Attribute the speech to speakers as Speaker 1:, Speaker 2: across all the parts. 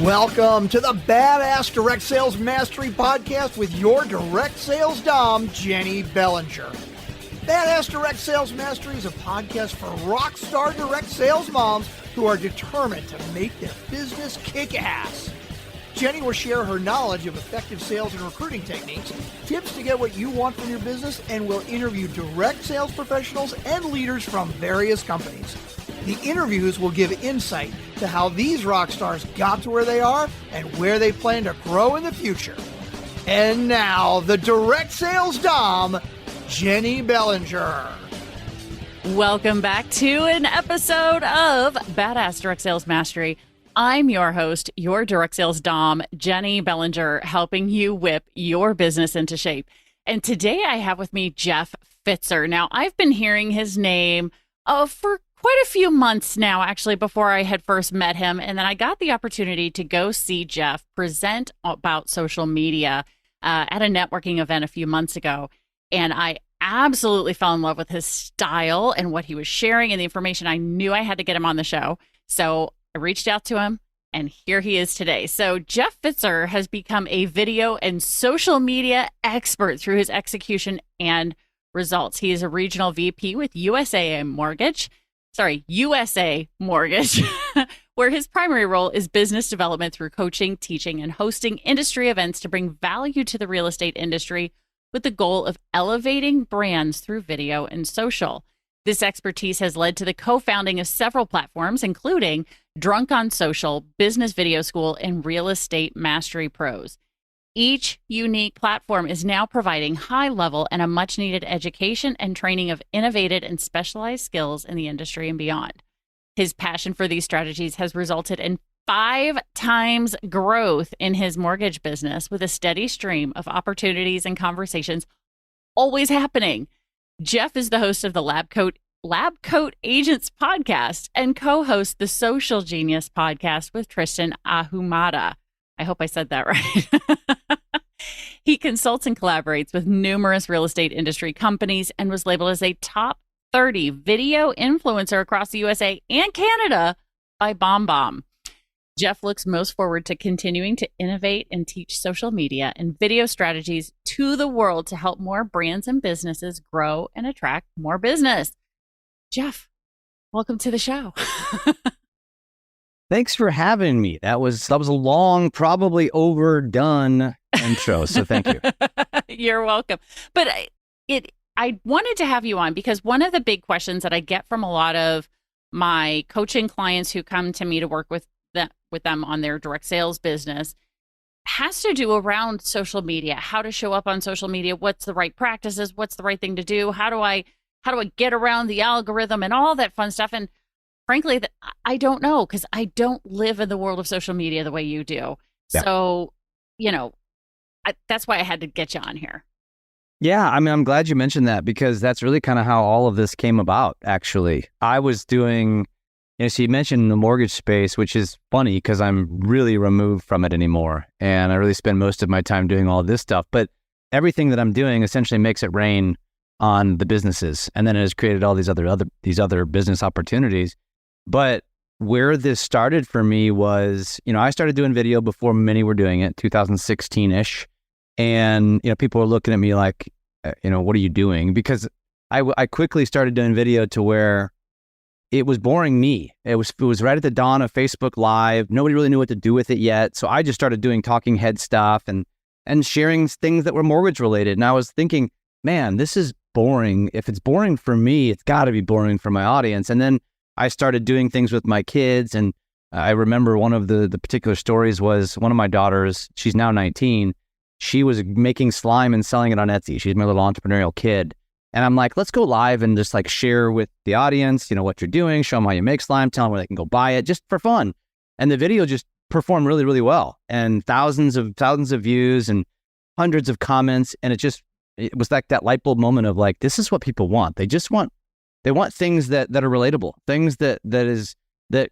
Speaker 1: Welcome to the Badass Direct Sales Mastery Podcast with your direct sales dom, Jennie Bellinger. Badass Direct Sales Mastery is a podcast for rock star direct sales moms who are determined to make their business kick ass. Jennie will share her knowledge of effective sales and recruiting techniques, tips to get what you want from your business, and will interview direct sales professionals and leaders from various companies. The interviews will give insight to how these rock stars got to where they are and where they plan to grow in the future. And now, the direct sales dom, Jennie Bellinger.
Speaker 2: Welcome back to an episode of Badass Direct Sales Mastery. I'm your host, your direct sales dom, Jennie Bellinger, helping you whip your business into shape. And today I have with me Jeff Pfitzer. Now, I've been hearing his name for quite a few months now, actually, before I had first met him. And then I got the opportunity to go see Jeff present about social media at a networking event a few months ago. And I absolutely fell in love with his style and what he was sharing and the information. I knew I had to get him on the show. So I reached out to him, and here he is today. So Jeff Pfitzer has become a video and social media expert through his execution and results. He is a regional VP with USA Mortgage, where his primary role is business development through coaching, teaching, and hosting industry events to bring value to the real estate industry with the goal of elevating brands through video and social. This expertise has led to the co-founding of several platforms, including Drunk on Social, Business Video School, and Real Estate Mastery Pros. Each unique platform is now providing high-level and a much-needed education and training of innovative and specialized skills in the industry and beyond. His passion for these strategies has resulted in 5 times growth in his mortgage business, with a steady stream of opportunities and conversations always happening. Jeff is the host of the Lab Coat Agents podcast and co-hosts the Social Genius podcast with Tristan Ahumada. I hope I said that right. He consults and collaborates with numerous real estate industry companies and was labeled as a top 30 video influencer across the USA and Canada by BombBomb. Jeff looks most forward to continuing to innovate and teach social media and video strategies to the world to help more brands and businesses grow and attract more business. Jeff, welcome to the show.
Speaker 3: Thanks for having me. That was a long, probably overdone intro. So thank you.
Speaker 2: You're welcome. But I wanted to have you on because one of the big questions that I get from a lot of my coaching clients who come to me to work with them on their direct sales business has to do around social media, how to show up on social media, what's the right practices, what's the right thing to do, how do I get around the algorithm and all that fun stuff. And frankly, I don't know, because I don't live in the world of social media the way you do. Yeah. So, that's why I had to get you on here.
Speaker 3: Yeah, I mean, I'm glad you mentioned that, because that's really kind of how all of this came about, actually. I was doing, so you mentioned the mortgage space, which is funny because I'm really removed from it anymore. And I really spend most of my time doing all of this stuff. But everything that I'm doing essentially makes it rain on the businesses. And then it has created all these other business opportunities. But where this started for me was, I started doing video before many were doing it, 2016-ish. And, people were looking at me like, what are you doing? Because I quickly started doing video to where it was boring me. It was right at the dawn of Facebook Live. Nobody really knew what to do with it yet. So I just started doing talking head stuff and sharing things that were mortgage related. And I was thinking, man, this is boring. If it's boring for me, it's got to be boring for my audience. And then I started doing things with my kids. And I remember one of the particular stories was one of my daughters, she's now 19. She was making slime and selling it on Etsy. She's my little entrepreneurial kid. And I'm like, let's go live and just share with the audience, what you're doing, show them how you make slime, tell them where they can go buy it just for fun. And the video just performed really, really well, and thousands of views and hundreds of comments. And it was like that light bulb moment of this is what people want. They want things that are relatable, things that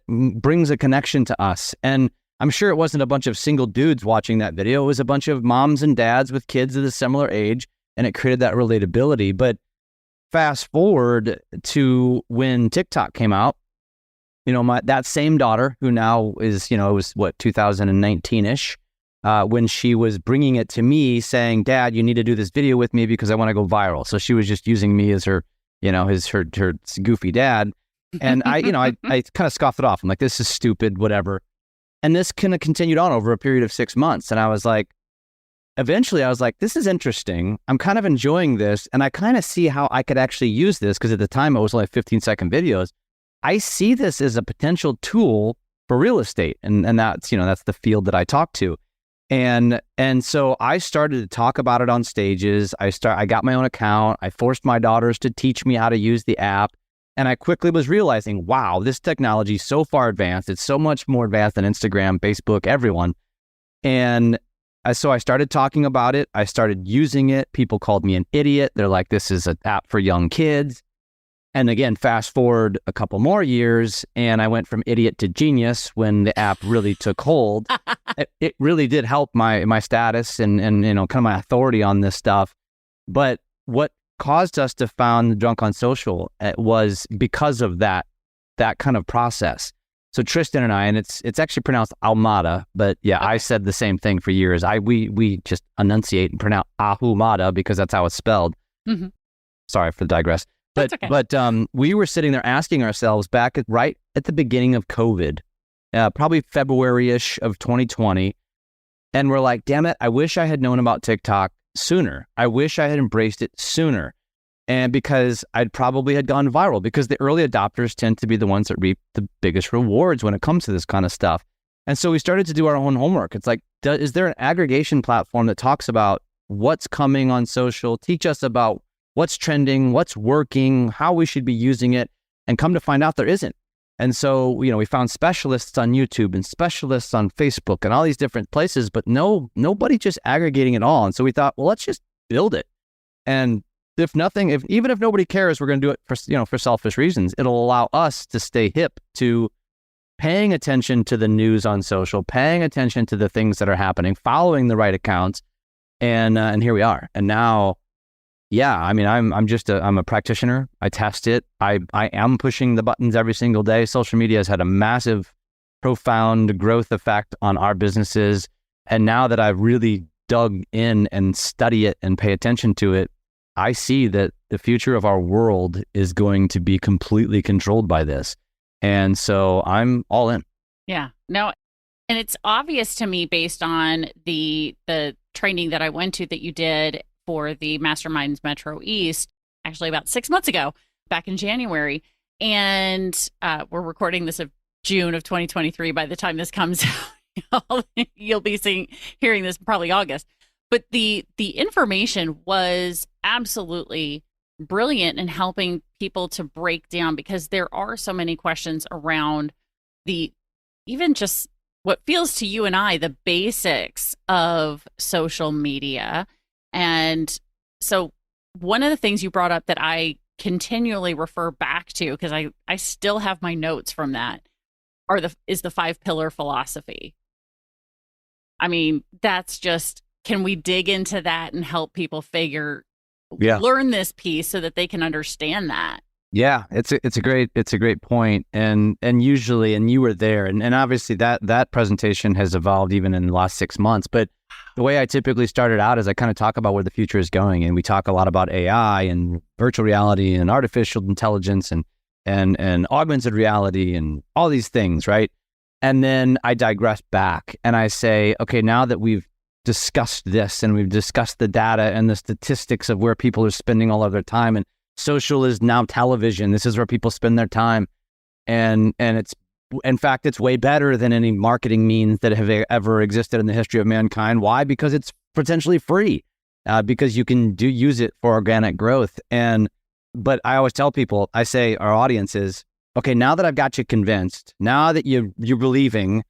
Speaker 3: brings a connection to us. And I'm sure it wasn't a bunch of single dudes watching that video. It was a bunch of moms and dads with kids of a similar age, and it created that relatability. But fast forward to when TikTok came out, that same daughter who now is, it was 2019-ish, when she was bringing it to me saying, Dad, you need to do this video with me because I want to go viral. So she was just using me as her, her goofy dad. And I kind of scoffed it off. I'm like, this is stupid, whatever. And this kind of continued on over a period of 6 months. And I was like, eventually I was like, this is interesting. I'm kind of enjoying this. And I kind of see how I could actually use this, because at the time it was only 15-second videos. I see this as a potential tool for real estate. And that's, that's the field that I talk to. And so I started to talk about it on stages. I got my own account. I forced my daughters to teach me how to use the app. And I quickly was realizing, wow, this technology is so far advanced. It's so much more advanced than Instagram, Facebook, everyone. And so I started talking about it. I started using it. People called me an idiot. They're like, this is an app for young kids. And again, fast forward a couple more years, and I went from idiot to genius when the app really took hold. It really did help my status and kind of my authority on this stuff. But what caused us to found Drunk on Social was because of that kind of process. So Tristan and I, and it's actually pronounced Almada, but yeah, I said the same thing for years. We just enunciate and pronounce Ahumada because that's how it's spelled. Mm-hmm. Sorry for the digress. But we were sitting there asking ourselves right at the beginning of COVID, probably February-ish of 2020, and we're like, damn it, I wish I had known about TikTok sooner. I wish I had embraced it sooner. And because I'd probably had gone viral, because the early adopters tend to be the ones that reap the biggest rewards when it comes to this kind of stuff. And so we started to do our own homework. It's like, is there an aggregation platform that talks about what's coming on social, teach us about what's trending, what's working, how we should be using it, and come to find out there isn't. And so, we found specialists on YouTube and specialists on Facebook and all these different places, but nobody just aggregating it all. And so we thought, well, let's just build it. And even if nobody cares, we're going to do it for selfish reasons. It'll allow us to stay hip to paying attention to the news on social, paying attention to the things that are happening, following the right accounts. And here we are. And now, yeah, I mean, I'm a practitioner. I test it. I am pushing the buttons every single day. Social media has had a massive, profound growth effect on our businesses. And now that I've really dug in and study it and pay attention to it, I see that the future of our world is going to be completely controlled by this. And so I'm all in.
Speaker 2: Yeah. No, and it's obvious to me based on the training that I went to that you did for the Masterminds Metro East, actually about 6 months ago, back in January. And we're recording this of June of 2023. By the time this comes out, you'll be hearing this probably August. But the information was absolutely brilliant in helping people to break down, because there are so many questions around even just what feels to you and I, the basics of social media. And so one of the things you brought up that I continually refer back to, because I still have my notes from that, is the 5-pillar philosophy. I mean, that's just, can we dig into that and help people learn this piece so that they can understand that?
Speaker 3: Yeah, it's a great point. And usually, and you were there, and obviously that presentation has evolved even in the last 6 months. But the way I typically started out is I kind of talk about where the future is going, and we talk a lot about AI and virtual reality and artificial intelligence and augmented reality and all these things, right? And then I digress back and I say, okay, now that we've discussed this and we've discussed the data and the statistics of where people are spending all of their time, and social is now television. This is where people spend their time. And it's, in fact, it's way better than any marketing means that have ever existed in the history of mankind. Why? Because it's potentially free, because you can use it for organic growth. But I always tell people, I say our audience is, okay, now that I've got you convinced, now that you're believing,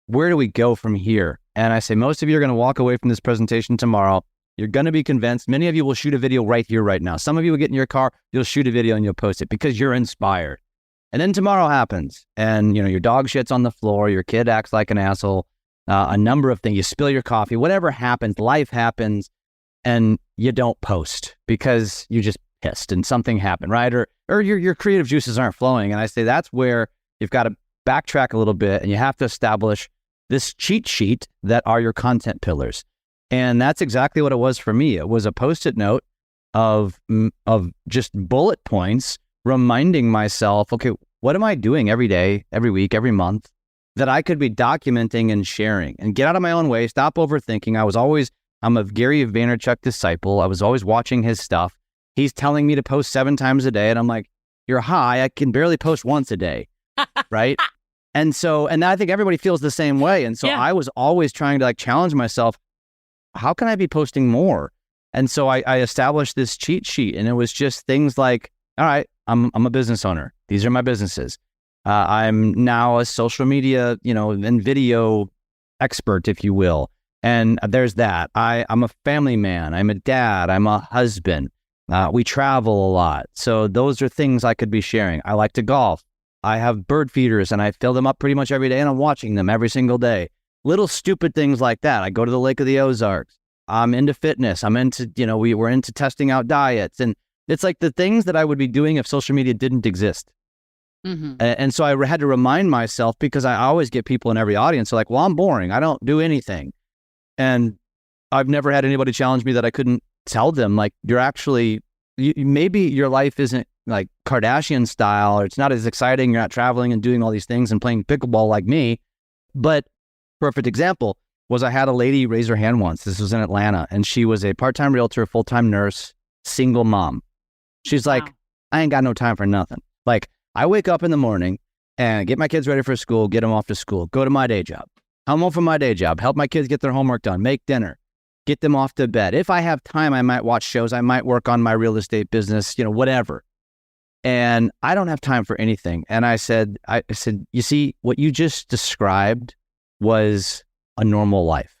Speaker 3: where do we go from here? And I say, most of you are going to walk away from this presentation tomorrow. You're going to be convinced. Many of you will shoot a video right here, right now. Some of you will get in your car, you'll shoot a video and you'll post it because you're inspired. And then tomorrow happens and, your dog shits on the floor, your kid acts like an asshole, a number of things, you spill your coffee, whatever happens, life happens, and you don't post because you just pissed and something happened, right? Or your creative juices aren't flowing. And I say that's where you've got to backtrack a little bit and you have to establish this cheat sheet that are your content pillars. And that's exactly what it was for me. It was a Post-it note of just bullet points reminding myself, okay, what am I doing every day, every week, every month that I could be documenting and sharing, and get out of my own way, stop overthinking. I'm a Gary Vaynerchuk disciple. I was always watching his stuff. He's telling me to post 7 times a day. And I'm like, you're high. I can barely post once a day. Right. And I think everybody feels the same way. And so I was always trying to challenge myself. How can I be posting more? And so I established this cheat sheet, and it was just things like, all right, I'm a business owner. These are my businesses. I'm now a social media, and video expert, if you will. And there's that. I'm a family man. I'm a dad. I'm a husband. We travel a lot. So those are things I could be sharing. I like to golf. I have bird feeders, and I fill them up pretty much every day, and I'm watching them every single day. Little stupid things like that. I go to the Lake of the Ozarks. I'm into fitness. I'm into, we're into testing out diets. And it's like the things that I would be doing if social media didn't exist. Mm-hmm. And so I had to remind myself, because I always get people in every audience who are like, well, I'm boring. I don't do anything. And I've never had anybody challenge me that I couldn't tell them, you're actually, maybe your life isn't like Kardashian style, or it's not as exciting. You're not traveling and doing all these things and playing pickleball like me. But perfect example was I had a lady raise her hand once. This was in Atlanta, and she was a part-time realtor, full-time nurse, single mom. She's like, I ain't got no time for nothing. I wake up in the morning and get my kids ready for school, get them off to school, go to my day job, come home from my day job, help my kids get their homework done, make dinner, get them off to bed. If I have time, I might watch shows. I might work on my real estate business, whatever. And I don't have time for anything. And I said, you see, what you just described was a normal life,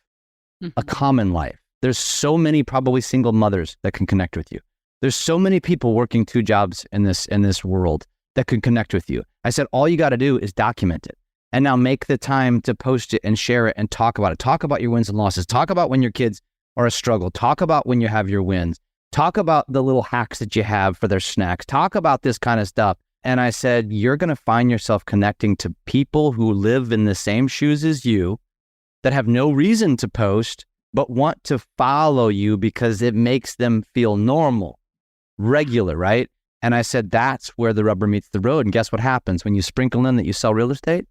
Speaker 3: a common life. There's so many probably single mothers that can connect with you. There's so many people working 2 jobs in this world that could connect with you. I said, all you got to do is document it. And now make the time to post it and share it and talk about it. Talk about your wins and losses. Talk about when your kids are a struggle. Talk about when you have your wins. Talk about the little hacks that you have for their snacks. Talk about this kind of stuff. And I said, you're going to find yourself connecting to people who live in the same shoes as you, that have no reason to post, but want to follow you because it makes them feel normal, regular, right? And I said, that's where the rubber meets the road. And guess what happens when you sprinkle in that you sell real estate?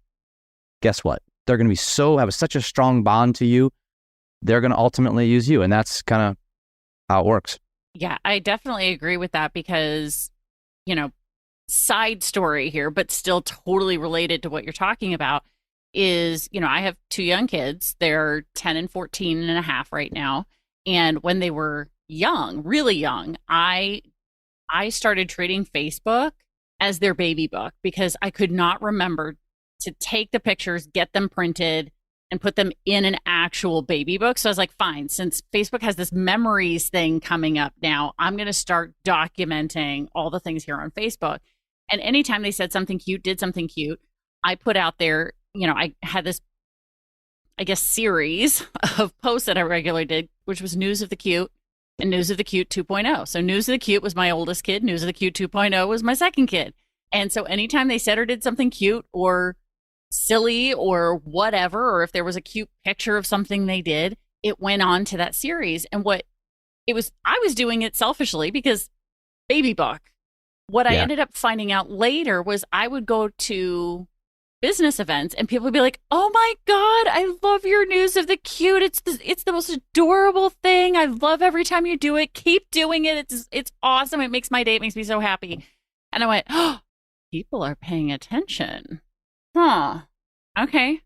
Speaker 3: Guess what? They're going to have such a strong bond to you. They're going to ultimately use you. And that's kind of how it works.
Speaker 2: Yeah, I definitely agree with that, because, side story here, but still totally related to what you're talking about is, I have 2 young kids. They're 10 and 14 and a half right now. And when they were young, really young, I started treating Facebook as their baby book, because I could not remember to take the pictures, get them printed, and put them in an actual baby book. So I was like, fine, since Facebook has this memories thing coming up now, I'm going to start documenting all the things here on Facebook. And anytime they said something cute, did something cute, I put out there, I had this, I guess, series of posts that I regularly did, which was News of the Cute and News of the Cute 2.0. So News of the Cute was my oldest kid. News of the Cute 2.0 was my second kid. And so anytime they said or did something cute or silly or whatever, or if there was a cute picture of something they did, it went on to that series. And I was doing it selfishly because baby book. What I ended up finding out later was I would go to business events and people would be like, oh my God, I love your News of the Cute. It's the most adorable thing. I love every time you do it. Keep doing it. It's awesome. It makes my day. It makes me so happy. And I went, oh, people are paying attention. Huh. Okay.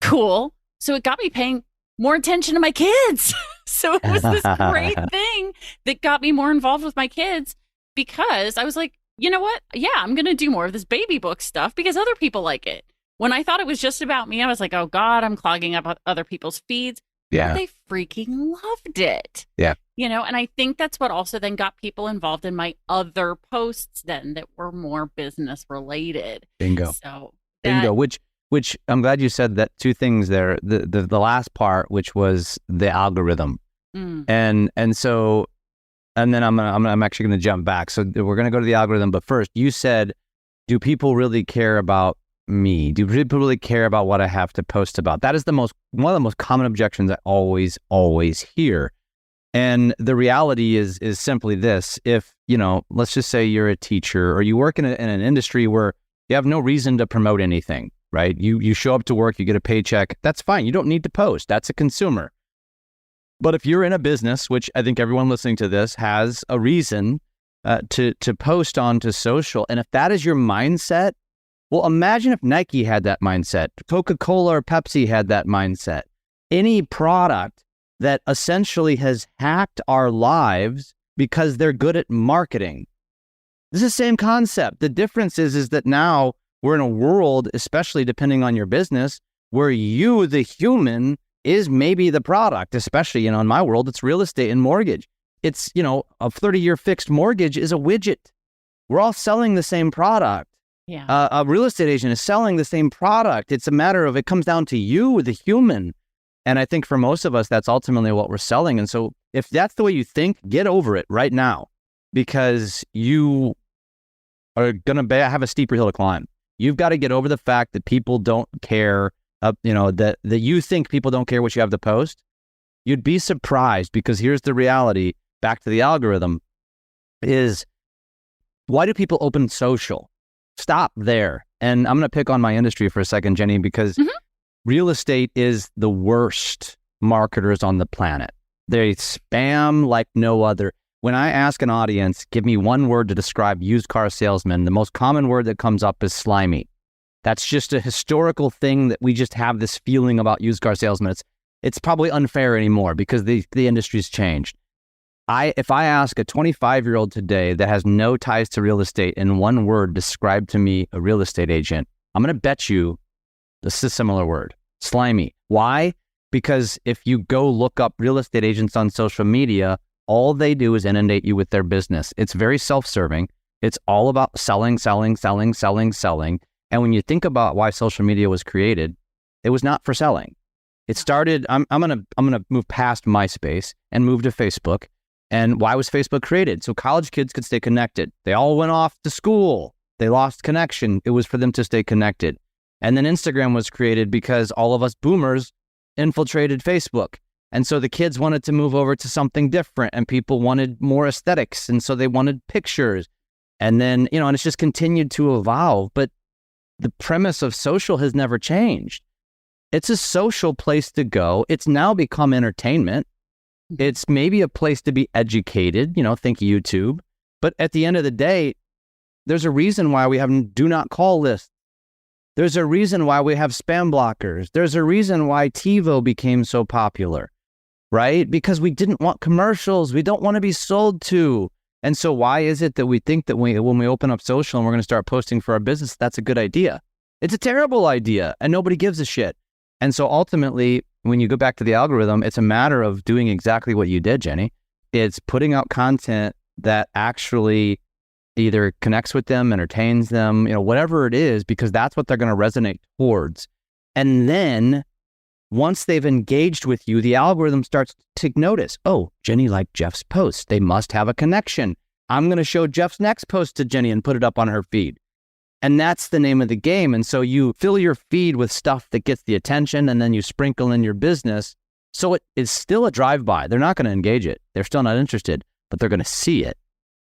Speaker 2: Cool. So it got me paying more attention to my kids. So it was this great thing that got me more involved with my kids, because I was like, you know what? Yeah, I'm going to do more of this baby book stuff because other people like it. When I thought it was just about me, I was like, oh God, I'm clogging up other people's feeds. Yeah. But they freaking loved it.
Speaker 3: Yeah.
Speaker 2: And I think that's what also then got people involved in my other posts then that were more business related.
Speaker 3: Bingo.
Speaker 2: So
Speaker 3: Bingo. Which I'm glad you said that 2 things there. The last part, which was the algorithm. And then I'm actually going to jump back. So we're going to go to the algorithm. But first, you said, do people really care about me? Do people really care about what I have to post about? That is one of the most common objections I always hear. And the reality is simply this: if, let's just say you're a teacher or you work in an industry where you have no reason to promote anything, right? You show up to work, you get a paycheck. That's fine. You don't need to post. That's a consumer. But if you're in a business, which I think everyone listening to this has a reason to post onto social, and if that is your mindset, well, imagine if Nike had that mindset, Coca-Cola or Pepsi had that mindset. Any product that essentially has hacked our lives because they're good at marketing. This is the same concept. The difference is that now we're in a world, especially depending on your business, where you, the human, is maybe the product. Especially, in my world, it's real estate and mortgage. It's, a 30-year fixed mortgage is a widget. We're all selling the same product.
Speaker 2: Yeah.
Speaker 3: A real estate agent is selling the same product. It's a matter of, it comes down to you, the human. And I think for most of us, that's ultimately what we're selling. And so if that's the way you think, get over it right now, because you are going to have a steeper hill to climb. You've got to get over the fact that people don't care, that you think people don't care what you have to post. You'd be surprised, because here's the reality, back to the algorithm, is why do people open social? Stop there. And I'm going to pick on my industry for a second, Jenny, because real estate is the worst marketers on the planet. They spam like no other. When I ask an audience, give me one word to describe used car salesmen, the most common word that comes up is slimy. That's just a historical thing that we just have this feeling about used car salesmen. It's probably unfair anymore because the industry's changed. If I ask a 25-year-old today that has no ties to real estate in one word, describe to me a real estate agent, I'm going to bet you this is a similar word, slimy. Why? Because if you go look up real estate agents on social media, all they do is inundate you with their business. It's very self-serving. It's all about selling. And when you think about why social media was created, it was not for selling. It started, I'm gonna move past MySpace and move to Facebook. And why was Facebook created? So college kids could stay connected. They all went off to school. They lost connection. It was for them to stay connected. And then Instagram was created because all of us boomers infiltrated Facebook. And so the kids wanted to move over to something different, and people wanted more aesthetics. And so they wanted pictures. And then, and it's just continued to evolve. But the premise of social has never changed. It's a social place to go. It's now become entertainment. It's maybe a place to be educated, think YouTube. But at the end of the day, there's a reason why we have do not call lists. There's a reason why we have spam blockers. There's a reason why TiVo became so popular, right? Because we didn't want commercials. We don't want to be sold to. And so why is it that we think that when we open up social and we're going to start posting for our business, that's a good idea? It's a terrible idea, and nobody gives a shit. And so ultimately, when you go back to the algorithm, it's a matter of doing exactly what you did, Jenny. It's putting out content that actually either connects with them, entertains them, whatever it is, because that's what they're going to resonate towards. And then once they've engaged with you, the algorithm starts to take notice. Oh, Jenny liked Jeff's post. They must have a connection. I'm going to show Jeff's next post to Jenny and put it up on her feed. And that's the name of the game. And so you fill your feed with stuff that gets the attention, and then you sprinkle in your business. So it is still a drive-by. They're not going to engage it. They're still not interested, but they're going to see it.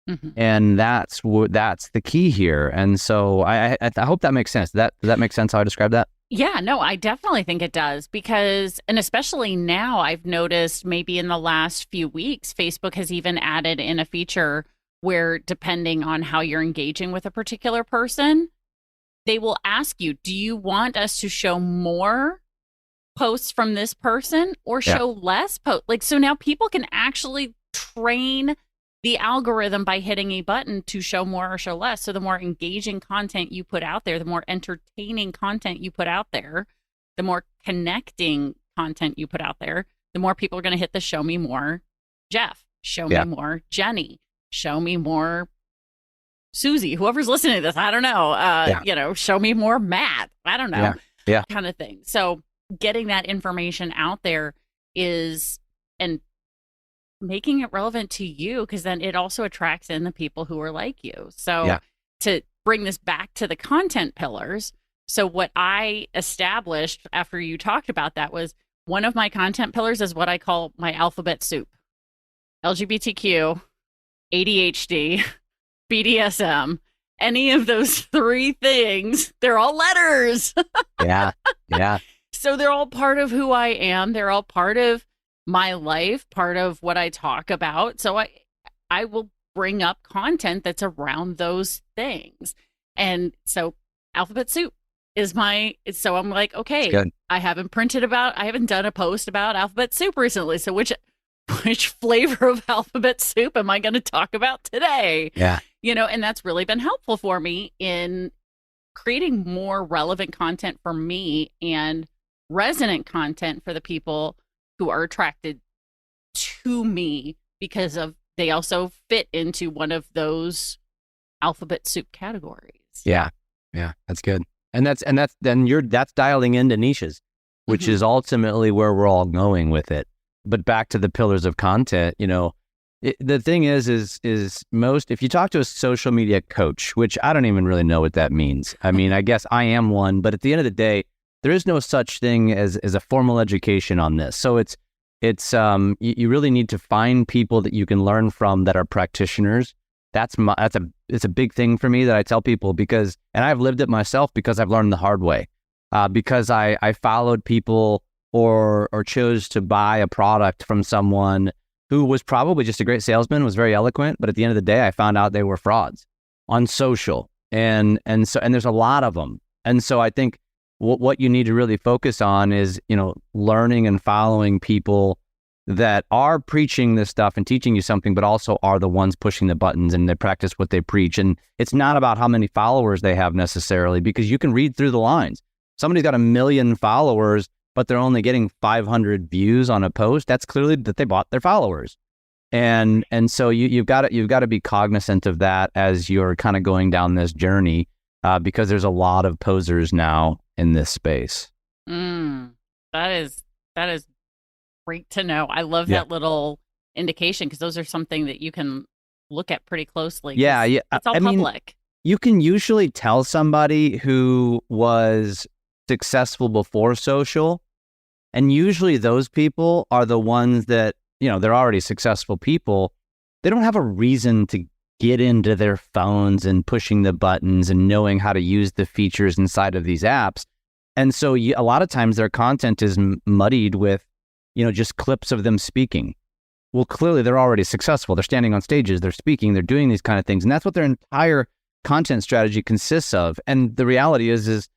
Speaker 3: Mm-hmm. And that's the key here. And so I hope that makes sense. Does that make sense how I describe that?
Speaker 2: Yeah, no, I definitely think it does, because, and especially now, I've noticed maybe in the last few weeks, Facebook has even added in a feature where, depending on how you're engaging with a particular person, they will ask you, do you want us to show more posts from this person or show less posts? So now people can actually train the algorithm by hitting a button to show more or show less. So the more engaging content you put out there, the more entertaining content you put out there, the more connecting content you put out there, the more people are going to hit the show me more Jeff, show me more Jenny, show me more Susie, whoever's listening to this, I don't know, show me more Matt, I don't know, kind of thing. So getting that information out there and making it relevant to you, because then it also attracts in the people who are like you. So to bring this back to the content pillars, So what I established after you talked about that was one of my content pillars is what I call my alphabet soup. LGBTQ, ADHD, BDSM, any of those three things, they're all letters.
Speaker 3: Yeah. Yeah.
Speaker 2: So they're all part of who I am. They're all part of my life, part of what I talk about. So I will bring up content that's around those things. And so alphabet soup is so I'm like, okay, I haven't done a post about alphabet soup recently. So which flavor of alphabet soup am I going to talk about today?
Speaker 3: Yeah.
Speaker 2: And that's really been helpful for me in creating more relevant content for me and resonant content for the people who are attracted to me because they also fit into one of those alphabet soup categories.
Speaker 3: Yeah. Yeah. That's good. And that's dialing into niches, which is ultimately where we're all going with it. But back to the pillars of content, the thing is most, if you talk to a social media coach, which I don't even really know what that means. I mean, I guess I am one, but at the end of the day, there is no such thing as a formal education on this. So it's you really need to find people that you can learn from that are practitioners. It's a big thing for me that I tell people and I've lived it myself because I've learned the hard way, because I followed people or chose to buy a product from someone who was probably just a great salesman, was very eloquent, but at the end of the day, I found out they were frauds on social, and there's a lot of them. And so I think what you need to really focus on is, learning and following people that are preaching this stuff and teaching you something, but also are the ones pushing the buttons and they practice what they preach. And it's not about how many followers they have necessarily, because you can read through the lines. Somebody's got 1 million followers, but they're only getting 500 views on a post. That's clearly that they bought their followers. And so you've got to be cognizant of that as you're kind of going down this journey, because there's a lot of posers now in this space.
Speaker 2: That is great to know. I love that little indication, because those are something that you can look at pretty closely.
Speaker 3: Yeah.
Speaker 2: It's all public.
Speaker 3: You can usually tell somebody who was successful before social, and usually those people are the ones that, they're already successful people. They don't have a reason to get into their phones and pushing the buttons and knowing how to use the features inside of these apps. And so a lot of times their content is muddied with, just clips of them speaking. Well, clearly they're already successful. They're standing on stages, they're speaking, they're doing these kind of things. And that's what their entire content strategy consists of. And the reality is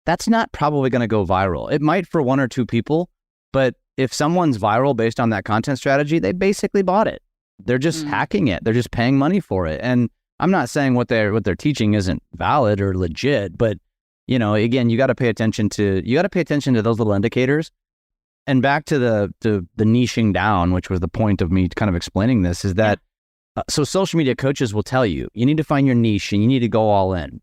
Speaker 3: that's not probably going to go viral. It might for one or two people, but if someone's viral based on that content strategy, they basically bought it. They're just hacking it. They're just paying money for it. And I'm not saying what they're teaching isn't valid or legit, but again, you got to pay attention to those little indicators. And back to the niching down, which was the point of me kind of explaining this, is that so social media coaches will tell you need to find your niche and you need to go all in.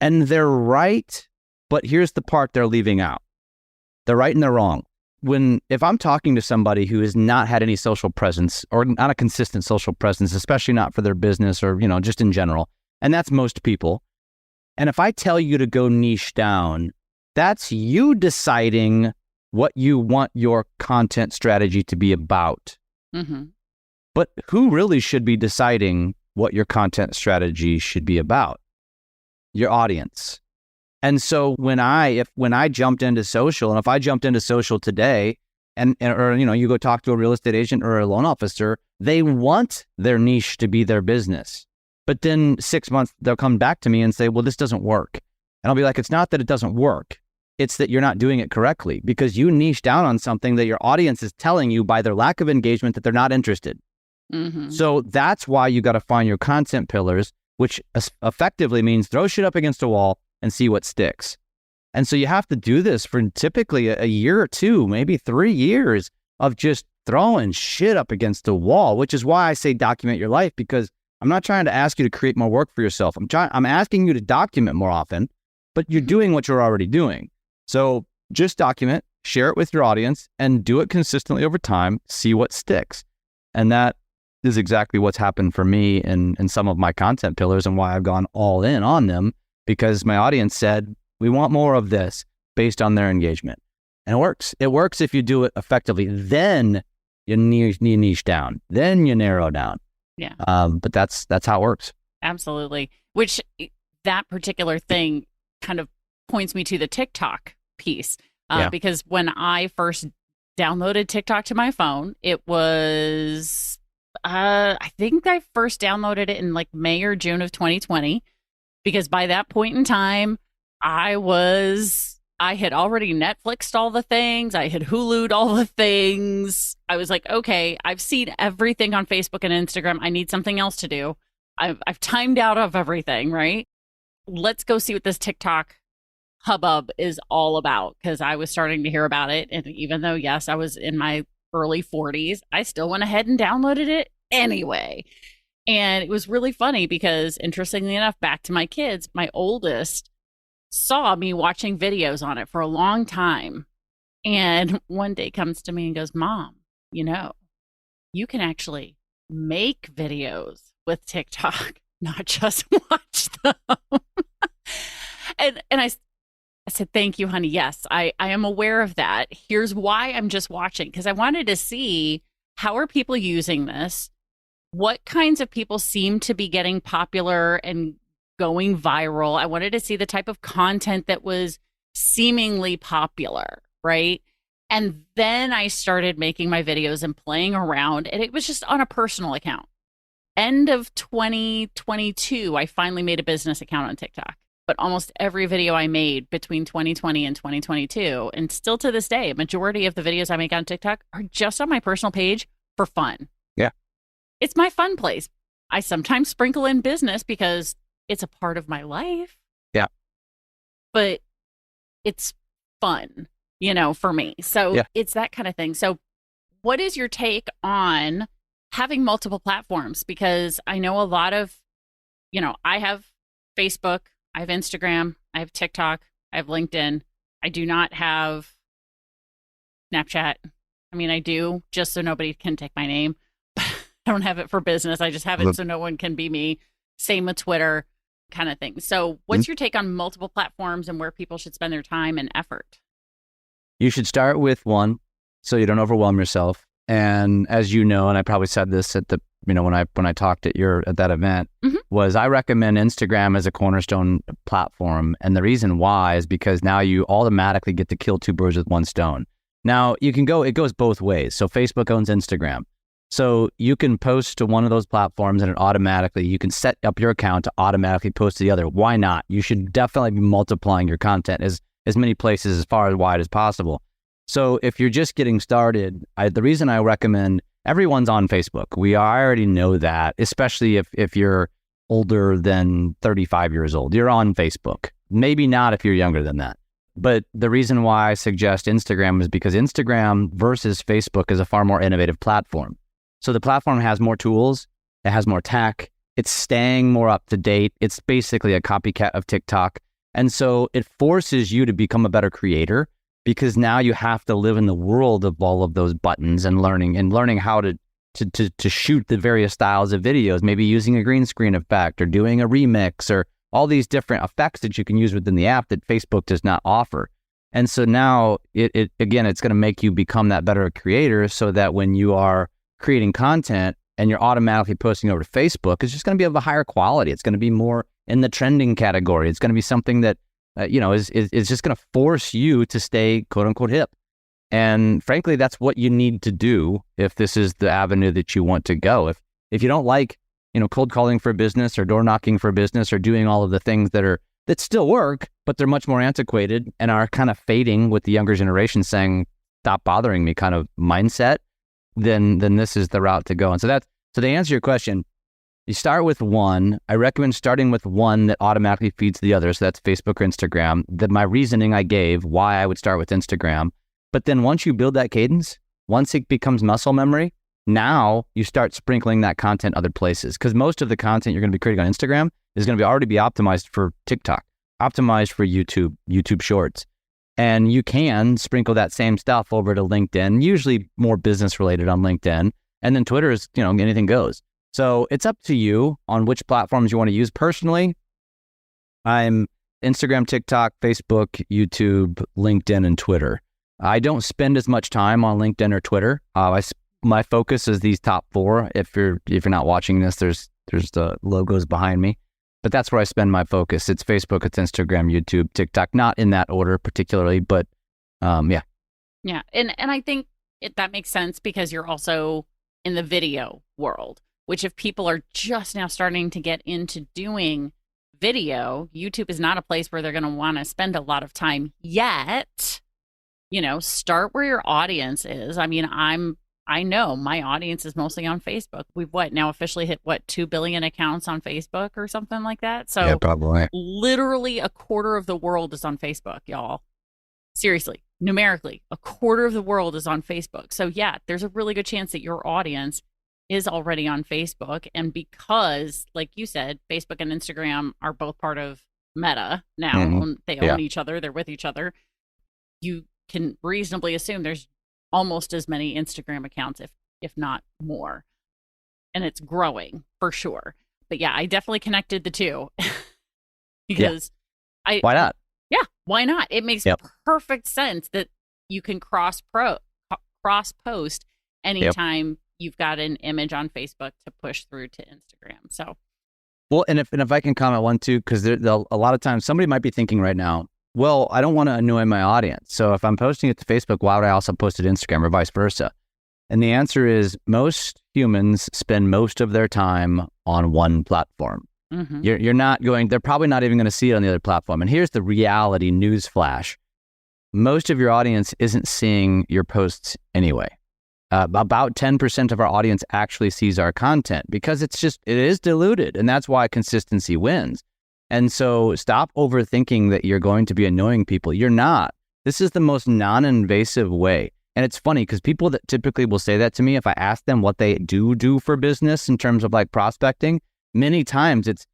Speaker 3: And they're right, but here's the part they're leaving out. They're right and they're wrong. If I'm talking to somebody who has not had any social presence or not a consistent social presence, especially not for their business or, just in general, and that's most people. And if I tell you to go niche down, that's you deciding what you want your content strategy to be about. Mm-hmm. But who really should be deciding what your content strategy should be about? Your audience. And so when I jumped into social, and if I jumped into social today or you go talk to a real estate agent or a loan officer, they want their niche to be their business. But then 6 months, they'll come back to me and say, well, this doesn't work. And I'll be like, it's not that it doesn't work. It's that you're not doing it correctly, because you niche down on something that your audience is telling you by their lack of engagement that they're not interested. Mm-hmm. So that's why you got to find your content pillars, which effectively means throw shit up against a wall and see what sticks. And so you have to do this for typically a year or two, maybe 3 years of just throwing shit up against the wall, which is why I say document your life, because I'm not trying to ask you to create more work for yourself. I'm asking you to document more often, but you're doing what you're already doing. So just document, share it with your audience, and do it consistently over time, see what sticks. And that is exactly what's happened for me and some of my content pillars, and why I've gone all in on them, because my audience said, We want more of this based on their engagement. And it works. It works if you do it effectively. Then you niche down. Then you narrow down.
Speaker 2: Yeah.
Speaker 3: But that's how it works.
Speaker 2: Absolutely. Which that particular thing kind of points me to the TikTok piece. Because when I first downloaded TikTok to my phone, it was, I think I first downloaded it in like May or June of 2020, because by that point in time, I had already Netflixed all the things. I had Hulu'd all the things. I was like, okay, I've seen everything on Facebook and Instagram. I need something else to do. I've timed out of everything, right? Let's go see what this TikTok hubbub is all about, because I was starting to hear about it. And even though, yes, I was in my early 40s, I still went ahead and downloaded it anyway. And it was really funny because, interestingly enough, back to my kids, my oldest saw me watching videos on it for a long time. And one day comes to me and goes, Mom, you can actually make videos with TikTok, not just watch them. and I said, thank you, honey. Yes, I am aware of that. Here's why I'm just watching, because I wanted to see, how are people using this? What kinds of people seem to be getting popular and going viral? I wanted to see the type of content that was seemingly popular, right? And then I started making my videos and playing around, and it was just on a personal account. End of 2022, I finally made a business account on TikTok. But almost every video I made between 2020 and 2022, and still to this day, majority of the videos I make on TikTok are just on my personal page for fun.
Speaker 3: Yeah.
Speaker 2: It's my fun place. I sometimes sprinkle in business because it's a part of my life.
Speaker 3: Yeah.
Speaker 2: But it's fun, for me. So It's that kind of thing. So what is your take on having multiple platforms? Because I know a lot of, I have Facebook, I have Instagram, I have TikTok, I have LinkedIn. I do not have Snapchat. I mean, I do, just so nobody can take my name. I don't have it for business. I just have it so no one can be me. Same with Twitter, kind of thing. So what's your take on multiple platforms and where people should spend their time and effort?
Speaker 3: You should start with one so you don't overwhelm yourself. And as you know, and I probably said this at the, when I talked at that event, was I recommend Instagram as a cornerstone platform. And the reason why is because now you automatically get to kill two birds with one stone. Now it goes both ways. So Facebook owns Instagram. So you can post to one of those platforms and you can set up your account to automatically post to the other. Why not? You should definitely be multiplying your content as many places as far as wide as possible. So if you're just getting started, the reason I recommend, everyone's on Facebook. I already know that, especially if you're older than 35 years old, you're on Facebook. Maybe not if you're younger than that. But the reason why I suggest Instagram is because Instagram versus Facebook is a far more innovative platform. So the platform has more tools, it has more tech, it's staying more up to date. It's basically a copycat of TikTok. And so it forces you to become a better creator, because now you have to live in the world of all of those buttons and learning how to shoot the various styles of videos, maybe using a green screen effect or doing a remix or all these different effects that you can use within the app that Facebook does not offer. And so now it's going to make you become that better creator, so that when you are creating content and you're automatically posting over to Facebook, it's just going to be of a higher quality. It's going to be more in the trending category. It's going to be something that is just going to force you to stay quote unquote hip. And frankly, that's what you need to do if this is the avenue that you want to go. If you don't like, cold calling for business or door knocking for business or doing all of the things that still work, but they're much more antiquated and are kind of fading with the younger generation saying, stop bothering me kind of mindset, then this is the route to go. And so to answer your question, you start with one. I recommend starting with one that automatically feeds the other. So that's Facebook or Instagram. My reasoning I gave why I would start with Instagram. But then once you build that cadence, once it becomes muscle memory, now you start sprinkling that content other places. Because most of the content you're going to be creating on Instagram is going to already be optimized for TikTok, optimized for YouTube Shorts. And you can sprinkle that same stuff over to LinkedIn, usually more business related on LinkedIn. And then Twitter is, anything goes. So it's up to you on which platforms you want to use. Personally, I'm Instagram, TikTok, Facebook, YouTube, LinkedIn, and Twitter. I don't spend as much time on LinkedIn or Twitter. My focus is these top 4. If you're not watching this, there's the logos behind me, but that's where I spend my focus. It's Facebook, it's Instagram, YouTube, TikTok, not in that order particularly, but yeah.
Speaker 2: Yeah, and I think that makes sense because you're also in the video world, which if people are just now starting to get into doing video, YouTube is not a place where they're going to want to spend a lot of time yet. Start where your audience is. I mean, I know my audience is mostly on Facebook. We've now officially hit 2 billion accounts on Facebook or something like that. So
Speaker 3: yeah, probably.
Speaker 2: Literally a quarter of the world is on Facebook, y'all. Seriously, numerically, a quarter of the world is on Facebook. So yeah, there's a really good chance that your audience is already on Facebook. And because, like you said, Facebook and Instagram are both part of Meta now.
Speaker 3: Mm-hmm.
Speaker 2: They own each other. They're with each other. You can reasonably assume there's almost as many Instagram accounts, if not more. And it's growing for sure. But yeah, I definitely connected the two because
Speaker 3: why not?
Speaker 2: Yeah, why not? It makes perfect sense that you can cross post anytime you've got an image on Facebook to push through to Instagram. So,
Speaker 3: well, and if I can comment one too, because a lot of times somebody might be thinking right now, well, I don't want to annoy my audience. So if I'm posting it to Facebook, why would I also post it to Instagram or vice versa? And the answer is most humans spend most of their time on one platform. Mm-hmm. They're probably not even going to see it on the other platform. And here's the reality news flash. Most of your audience isn't seeing your posts anyway. About 10% of our audience actually sees our content because it is diluted. And that's why consistency wins. And so stop overthinking that you're going to be annoying people. You're not. This is the most non-invasive way. And it's funny because people that typically will say that to me, if I ask them what they do for business in terms of like prospecting, many times it's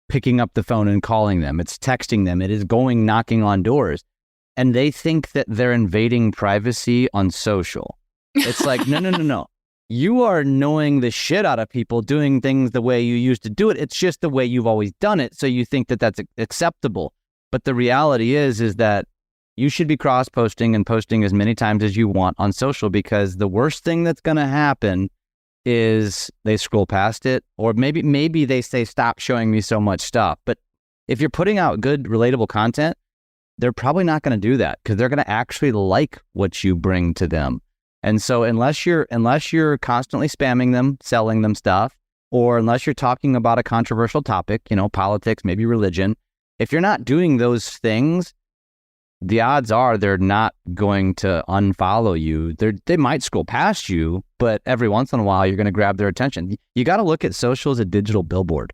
Speaker 3: picking up the phone and calling them. It's texting them. It is going knocking on doors. And they think that they're invading privacy on social. It's like, no. You are annoying the shit out of people doing things the way you used to do it. It's just the way you've always done it. So you think that that's acceptable. But the reality is that you should be cross-posting and posting as many times as you want on social, because the worst thing that's going to happen is they scroll past it, or maybe they say, stop showing me so much stuff. But if you're putting out good, relatable content, they're probably not going to do that because they're going to actually like what you bring to them. And so unless you're constantly spamming them, selling them stuff, or unless you're talking about a controversial topic, politics, maybe religion, if you're not doing those things, the odds are they're not going to unfollow you. They might scroll past you, but every once in a while, you're going to grab their attention. You got to look at social as a digital billboard.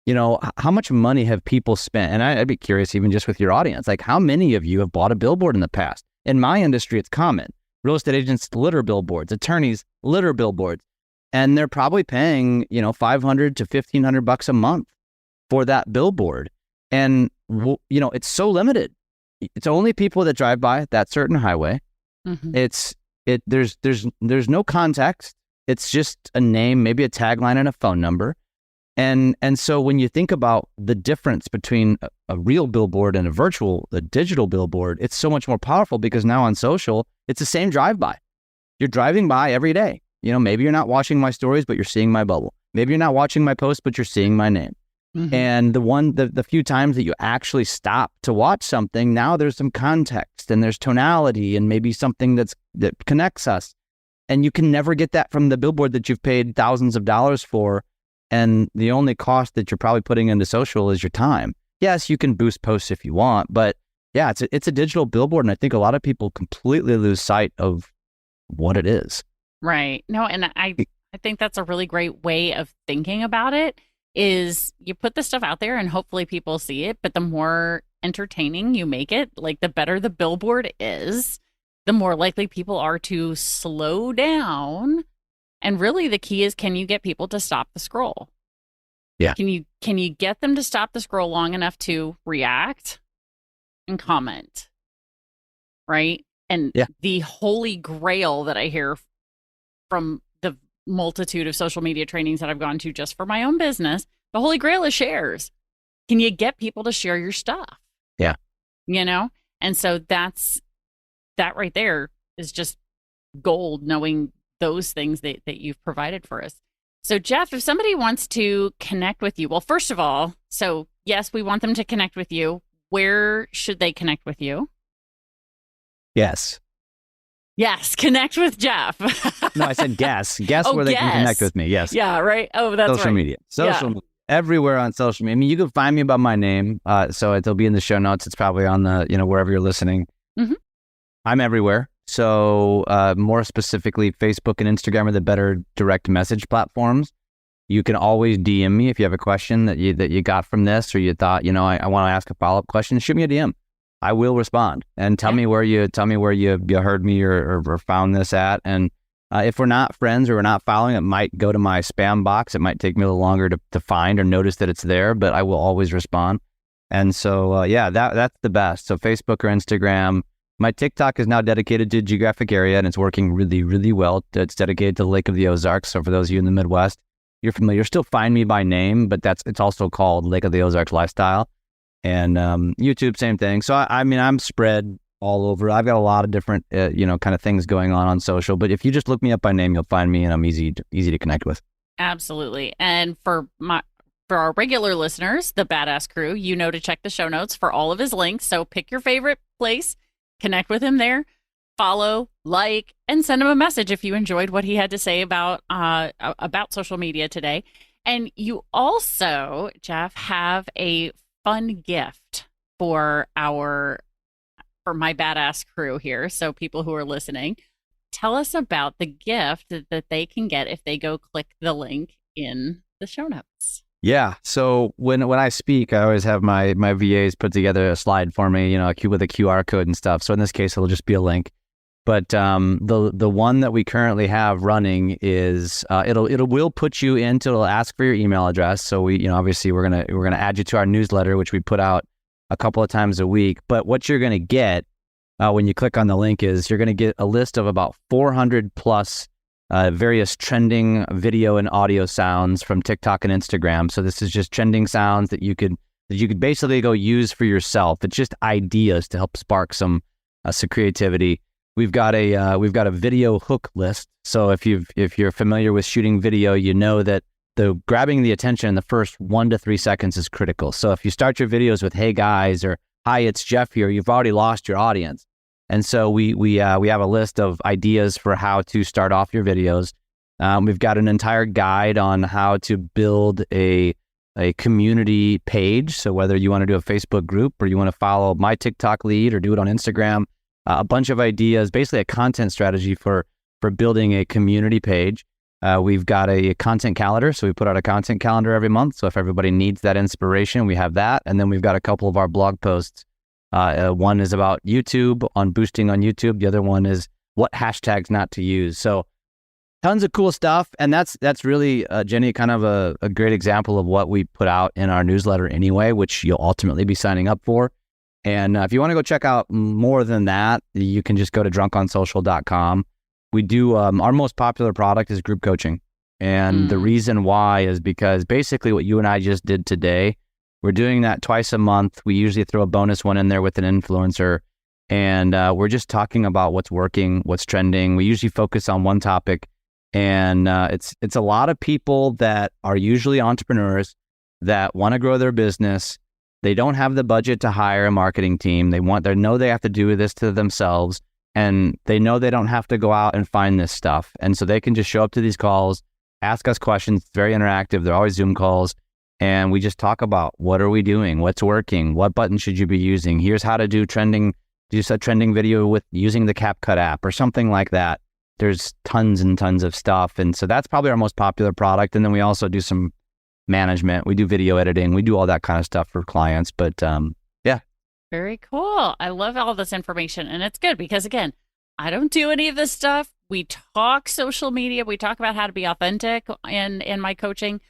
Speaker 3: How much money have people spent? And I'd be curious, even just with your audience, like how many of you have bought a billboard in the past? In my industry, it's common. Real estate agents litter billboards, attorneys litter billboards, and they're probably paying, $500 to $1,500 a month for that billboard. And, it's so limited. It's only people that drive by that certain highway. Mm-hmm. There's no context. It's just a name, maybe a tagline and a phone number. And so when you think about the difference between a real billboard and a digital billboard, it's so much more powerful because now on social, it's the same drive-by. You're driving by every day. Maybe you're not watching my stories, but you're seeing my bubble. Maybe you're not watching my posts, but you're seeing my name. Mm-hmm. And the few times that you actually stop to watch something, now there's some context and there's tonality and maybe something that connects us. And you can never get that from the billboard that you've paid thousands of dollars for. And the only cost that you're probably putting into social is your time. Yes, you can boost posts if you want, but yeah, it's a digital billboard. And I think a lot of people completely lose sight of what it is.
Speaker 2: Right. No, and I think that's a really great way of thinking about it, is you put the stuff out there and hopefully people see it, but the more entertaining you make it, like the better the billboard is, the more likely people are to slow down. And really the key is, can you get people to stop the scroll?
Speaker 3: Yeah.
Speaker 2: Can you get them to stop the scroll long enough to react and comment? Right? And the holy grail that I hear from the multitude of social media trainings that I've gone to just for my own business, the holy grail is shares. Can you get people to share your stuff?
Speaker 3: Yeah.
Speaker 2: And so that right there is just gold, knowing those things that you've provided for us. So Jeff, if somebody wants to connect with you, well, first of all, so yes, we want them to connect with you. Where should they connect with you?
Speaker 3: Yes.
Speaker 2: Yes, connect with Jeff.
Speaker 3: No, I said guess. Guess where they can connect with me. Yes.
Speaker 2: Yeah, right. Oh, that's
Speaker 3: social
Speaker 2: right.
Speaker 3: media. Social media. Everywhere on social media. I mean, you can find me by my name. So it'll be in the show notes. It's probably on the, wherever you're listening.
Speaker 2: Mm-hmm.
Speaker 3: I'm everywhere. So more specifically, Facebook and Instagram are the better direct message platforms. You can always DM me if you have a question that you got from this, or you thought, I want to ask a follow-up question. Shoot me a DM. I will respond, and tell me where you heard me or found this at. And if we're not friends or we're not following, it might go to my spam box. It might take me a little longer to find or notice that it's there, but I will always respond. And so, that's the best. So Facebook or Instagram. My TikTok is now dedicated to geographic area, and it's working really, really well. It's dedicated to the Lake of the Ozarks. So for those of you in the Midwest, you're familiar. You'll still find me by name, but it's also called Lake of the Ozarks Lifestyle. And YouTube, same thing. So I'm spread all over. I've got a lot of different, kind of things going on social. But if you just look me up by name, you'll find me, and I'm easy to connect with.
Speaker 2: Absolutely. And for our regular listeners, the Badass Crew, to check the show notes for all of his links. So pick your favorite place, connect with him there, follow, like, and send him a message if you enjoyed what he had to say about social media today. And you also, Jeff, have a fun gift for my Badass Crew here. So people who are listening, tell us about the gift that they can get if they go click the link in the show notes.
Speaker 3: Yeah. So when I speak, I always have my VAs put together a slide for me, with a QR code and stuff. So in this case, it'll just be a link. But the one that we currently have running is will put you into, it'll ask for your email address. So we obviously we're gonna add you to our newsletter, which we put out a couple of times a week. But what you're gonna get when you click on the link is you're gonna get a list of about 400 plus various trending video and audio sounds from TikTok and Instagram. So this is just trending sounds that you could basically go use for yourself. It's just ideas to help spark some creativity. We've got a video hook list. So if you're familiar with shooting video, you know that the grabbing the attention in the first 1 to 3 seconds is critical. So if you start your videos with "Hey guys" or "Hi, it's Jeff here," you've already lost your audience. And so we have a list of ideas for how to start off your videos. We've got an entire guide on how to build a community page. So whether you want to do a Facebook group or you want to follow my TikTok lead or do it on Instagram, a bunch of ideas, basically a content strategy for building a community page. We've got a content calendar. So we put out a content calendar every month. So if everybody needs that inspiration, we have that. And then we've got a couple of our blog posts. One is about YouTube, on boosting on YouTube. The other one is what hashtags not to use. So tons of cool stuff. And that's really, Jenny, kind of a great example of what we put out in our newsletter anyway, which you'll ultimately be signing up for. And if you want to go check out more than that, you can just go to drunkonsocial.com. We do, our most popular product is group coaching. And the reason why is because basically what you and I just did today, we're doing that twice a month. We usually throw a bonus one in there with an influencer. And we're just talking about what's working, what's trending. We usually focus on one topic. And it's a lot of people that are usually entrepreneurs that want to grow their business. They don't have the budget to hire a marketing team. They know they have to do this to themselves, and they know they don't have to go out and find this stuff. And so they can just show up to these calls, ask us questions. It's very interactive. They're always Zoom calls. And we just talk about what are we doing? What's working? What button should you be using? Here's how to do a trending video with using the CapCut app or something like that. There's tons and tons of stuff. And so that's probably our most popular product. And then we also do some management. We do video editing. We do all that kind of stuff for clients. But yeah.
Speaker 2: Very cool. I love all this information. And it's good because, again, I don't do any of this stuff. We talk social media. We talk about how to be authentic in my coaching.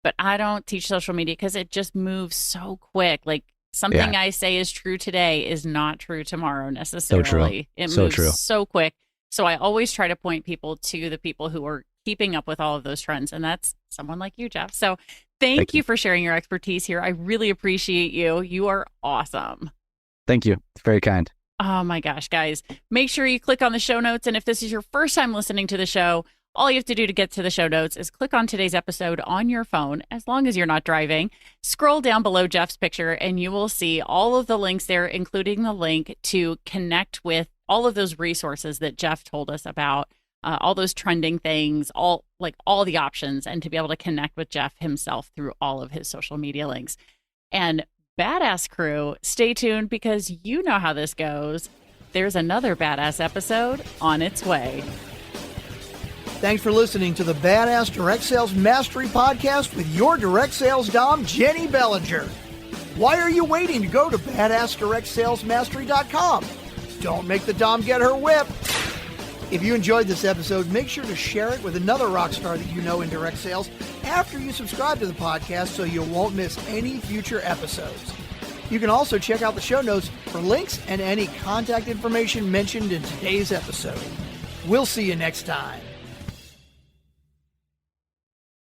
Speaker 2: But I don't teach social media because it just moves so quick. Like something I say is true today is not true tomorrow necessarily.
Speaker 3: So true.
Speaker 2: It moves so quick. So I always try to point people to the people who are keeping up with all of those trends. And that's someone like you, Jeff. So thank you for sharing your expertise here. I really appreciate you. You are awesome.
Speaker 3: Thank you. It's very kind.
Speaker 2: Oh my gosh, guys. Make sure you click on the show notes. And if this is your first time listening to the show, all you have to do to get to the show notes is click on today's episode on your phone, as long as you're not driving. Scroll down below Jeff's picture and you will see all of the links there, including the link to connect with all of those resources that Jeff told us about, all those trending things, all the options, and to be able to connect with Jeff himself through all of his social media links. And Badass Crew, stay tuned because you know how this goes. There's another badass episode on its way.
Speaker 1: Thanks for listening to the Badass Direct Sales Mastery Podcast with your direct sales dom, Jennie Bellinger. Why are you waiting to go to badassdirectsalesmastery.com? Don't make the dom get her whip. If you enjoyed this episode, make sure to share it with another rock star that you know in direct sales after you subscribe to the podcast so you won't miss any future episodes. You can also check out the show notes for links and any contact information mentioned in today's episode. We'll see you next time.